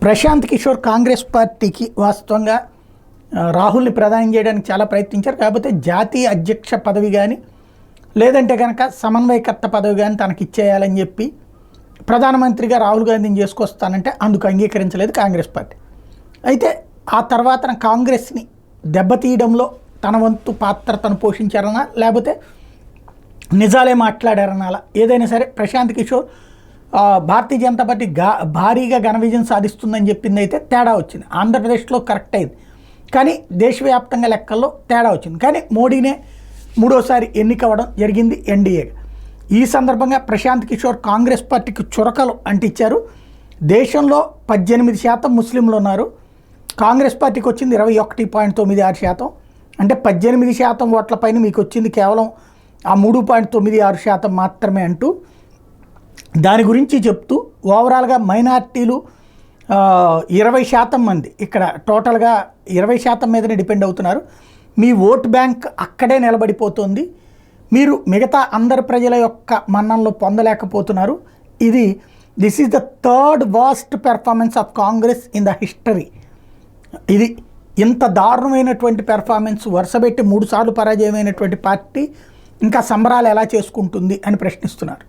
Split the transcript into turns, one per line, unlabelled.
ప్రశాంత్ కిషోర్ కాంగ్రెస్ పార్టీకి వాస్తవంగా రాహుల్ని ప్రధానం చేయడానికి చాలా ప్రయత్నించారు. కాకపోతే జాతీయ అధ్యక్ష పదవి కానీ లేదంటే కనుక సమన్వయకర్త పదవి కానీ తనకి ఇచ్చేయాలని చెప్పి ప్రధానమంత్రిగా రాహుల్ గాంధీని చేసుకొస్తానంటే అందుకు అంగీకరించలేదు కాంగ్రెస్ పార్టీ. అయితే ఆ తర్వాత కాంగ్రెస్ని దెబ్బతీయడంలో తన వంతు పాత్ర తను పోషించారనా లేకపోతే నిజాలే మాట్లాడారనాలా ఏదైనా సరే ప్రశాంత్ కిషోర్ భారతీయ జనతా పార్టీ భారీగా ఘన విజయం సాధిస్తుందని చెప్పింది అయితే తేడా వచ్చింది. ఆంధ్రప్రదేశ్లో కరెక్ట్ అయింది కానీ దేశవ్యాప్తంగా లెక్కల్లో తేడా వచ్చింది. కానీ మోడీనే మూడోసారి ఎన్నికవ్వడం జరిగింది ఎన్డీఏగా. ఈ సందర్భంగా ప్రశాంత్ కిషోర్ కాంగ్రెస్ పార్టీకి చురకలు అంటించారు. దేశంలో 18% ముస్లింలు ఉన్నారు, కాంగ్రెస్ పార్టీకి వచ్చింది 21.96%. అంటే 18% ఓట్లపైన మీకు వచ్చింది కేవలం ఆ 3.96% మాత్రమే అంటూ దాని గురించి చెప్తూ ఓవరాల్గా మైనార్టీలు 20% మంది ఇక్కడ టోటల్గా 20% మీదనే డిపెండ్ అవుతున్నారు. మీ ఓట్ బ్యాంక్ అక్కడే నిలబడిపోతుంది, మీరు మిగతా అందరి ప్రజల యొక్క మన్ననలు పొందలేకపోతున్నారు. This is the third worst performance of Congress in the history. ఇది ఇంత దారుణమైనటువంటి పెర్ఫార్మెన్స్ వరుసపెట్టి 3 సార్లు పరాజయమైనటువంటి పార్టీ ఇంకా సంబరాలు ఎలా చేసుకుంటుంది అని ప్రశ్నిస్తున్నారు.